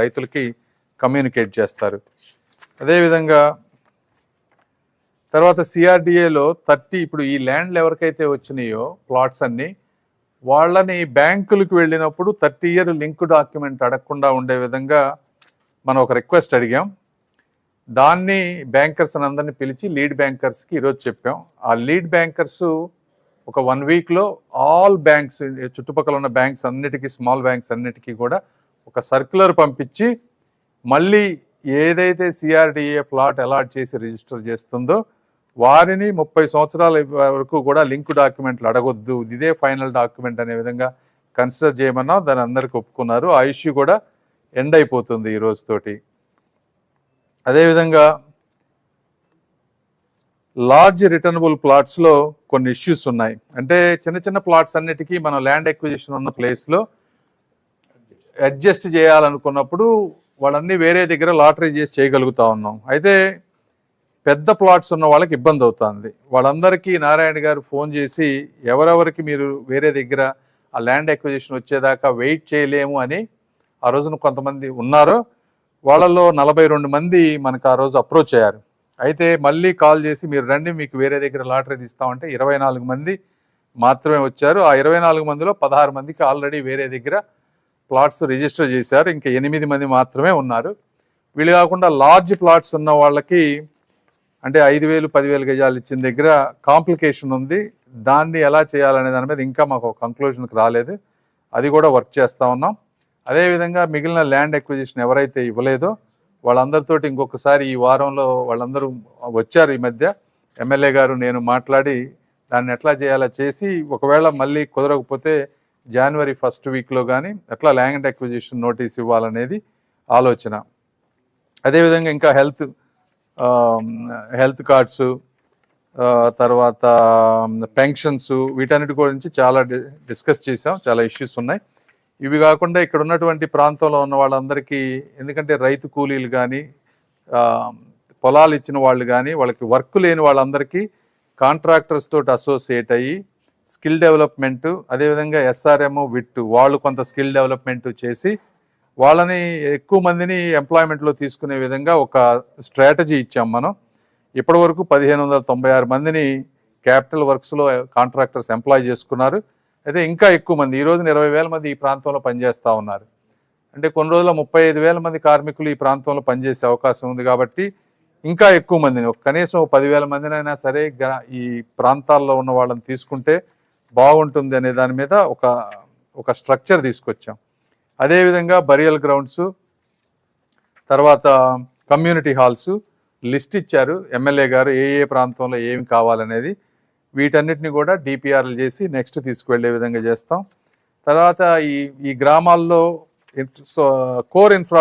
రైతులకి కమ్యూనికేట్ చేస్తారు. అదేవిధంగా తర్వాత సిఆర్డిఏలో 30 ఇప్పుడు ఈ ల్యాండ్లు ఎవరికైతే వచ్చినాయో ప్లాట్స్ అన్నీ వాళ్ళని బ్యాంకులకు వెళ్ళినప్పుడు 30 ఇయర్ లింక్ డాక్యుమెంట్ అడగకుండా ఉండే విధంగా మనం ఒక రిక్వెస్ట్ అడిగాం. దాన్ని బ్యాంకర్స్ అందరినీ పిలిచి లీడ్ బ్యాంకర్స్కి ఈరోజు చెప్పాం. ఆ లీడ్ బ్యాంకర్స్ ఒక 1 వీక్లో ఆల్ బ్యాంక్స్, చుట్టుపక్కల ఉన్న బ్యాంక్స్ అన్నిటికీ, స్మాల్ బ్యాంక్స్ అన్నిటికీ కూడా ఒక సర్క్యులర్ పంపించి మళ్ళీ ఏదైతే సిఆర్డిఏ ప్లాట్ అలాట్ చేసి రిజిస్టర్ చేస్తుందో వారిని 30 సంవత్సరాల వరకు కూడా లింక్ డాక్యుమెంట్లు అడగొద్దు, ఇదే ఫైనల్ డాక్యుమెంట్ అనే విధంగా కన్సిడర్ చేయమన్నా దాని అందరికి ఒప్పుకున్నారు. ఆ ఇష్యూ కూడా ఎండ్ అయిపోతుంది ఈ రోజుతోటి. అదేవిధంగా లార్జ్ రిటర్నబుల్ ప్లాట్స్లో కొన్ని ఇష్యూస్ ఉన్నాయి. అంటే చిన్న చిన్న ప్లాట్స్ అన్నిటికీ మనం ల్యాండ్ ఎక్విజిషన్ ఉన్న ప్లేస్లో అడ్జస్ట్ చేయాలనుకున్నప్పుడు వాళ్ళన్నీ వేరే దగ్గర లాటరీ చేసి చేయగలుగుతా ఉన్నాం. అయితే పెద్ద ప్లాట్స్ ఉన్న వాళ్ళకి ఇబ్బంది అవుతుంది. వాళ్ళందరికీ నారాయణ గారు ఫోన్ చేసి ఎవరెవరికి మీరు వేరే దగ్గర ఆ ల్యాండ్ ఎక్విజిషన్ వచ్చేదాకా వెయిట్ చేయలేము అని ఆ రోజున కొంతమంది ఉన్నారో వాళ్ళలో 42 మంది మనకు ఆ రోజు అప్రోచ్ అయ్యారు. అయితే మళ్ళీ కాల్ చేసి మీరు రండి, మీకు వేరే దగ్గర లాటరీ తీస్తామంటే 24 మంది మాత్రమే వచ్చారు. ఆ 24 మందిలో 16 మందికి ఆల్రెడీ వేరే దగ్గర ప్లాట్స్ రిజిస్టర్ చేశారు. ఇంకా 8 మంది మాత్రమే ఉన్నారు. వీళ్ళు కాకుండా లార్జ్ ప్లాట్స్ ఉన్న వాళ్ళకి అంటే 5,000, 10,000 గజాలు ఇచ్చిన దగ్గర కాంప్లికేషన్ ఉంది. దాన్ని ఎలా చేయాలనే దాని మీద ఇంకా మాకు కంక్లూజన్కి రాలేదు. అది కూడా వర్క్ చేస్తూ ఉన్నాం. అదేవిధంగా మిగిలిన ల్యాండ్ ఎక్విజిషన్ ఎవరైతే ఇవ్వలేదో వాళ్ళందరితోటి ఇంకొకసారి ఈ వారంలో వాళ్ళందరూ వచ్చారు. ఈ మధ్య ఎమ్మెల్యే గారు నేను మాట్లాడి దాన్ని ఎట్లా చేయాలో చేసి ఒకవేళ మళ్ళీ కుదరకపోతే జనవరి 1st వీక్లో కానీ ఎట్లా ల్యాండ్ ఎక్విజిషన్ నోటీస్ ఇవ్వాలనేది ఆలోచన. అదేవిధంగా ఇంకా హెల్త్ కార్డ్స్, తర్వాత పెన్షన్స్, వీటన్నిటి గురించి చాలా డిస్కస్ చేసాం. చాలా ఇష్యూస్ ఉన్నాయి. ఇవి కాకుండా ఇక్కడ ఉన్నటువంటి ప్రాంతంలో ఉన్న వాళ్ళందరికీ, ఎందుకంటే రైతు కూలీలు కానీ పొలాలు ఇచ్చిన వాళ్ళు కానీ వాళ్ళకి వర్క్ లేని వాళ్ళందరికీ కాంట్రాక్టర్స్ తోటి అసోసియేట్ అయ్యి స్కిల్ డెవలప్మెంట్, అదేవిధంగా ఎస్ఆర్ఎం, విట్ వాళ్ళు కొంత స్కిల్ డెవలప్మెంట్ చేసి వాళ్ళని ఎక్కువ మందిని ఎంప్లాయ్మెంట్లో తీసుకునే విధంగా ఒక స్ట్రాటజీ ఇచ్చాం మనం. ఇప్పటి వరకు 1596 మందిని క్యాపిటల్ వర్క్స్లో కాంట్రాక్టర్స్ ఎంప్లాయ్ చేసుకున్నారు. అయితే ఇంకా ఎక్కువ మంది, ఈ రోజున 20,000 మంది ఈ ప్రాంతంలో పనిచేస్తూ ఉన్నారు. అంటే కొన్ని రోజుల్లో 35,000 మంది కార్మికులు ఈ ప్రాంతంలో పనిచేసే అవకాశం ఉంది. కాబట్టి ఇంకా ఎక్కువ మందిని, కనీసం 10,000 మందినైనా సరే ఈ ప్రాంతాల్లో ఉన్న వాళ్ళని తీసుకుంటే బాగుంటుంది అనే దాని మీద ఒక స్ట్రక్చర్ తీసుకొచ్చాం. అదేవిధంగా బరియల్ గ్రౌండ్స్, తర్వాత కమ్యూనిటీ హాల్స్ లిస్ట్ ఇచ్చారు ఎమ్మెల్యే గారు, ఏ ఏ ప్రాంతంలో ఏమి కావాలనేది. వీటన్నిటిని కూడా డిపిఆర్లు చేసి నెక్స్ట్ తీసుకువెళ్ళే విధంగా చేస్తాం. తర్వాత ఈ గ్రామాల్లో కోర్ ఇన్ఫ్రాస్ట్రక్చర్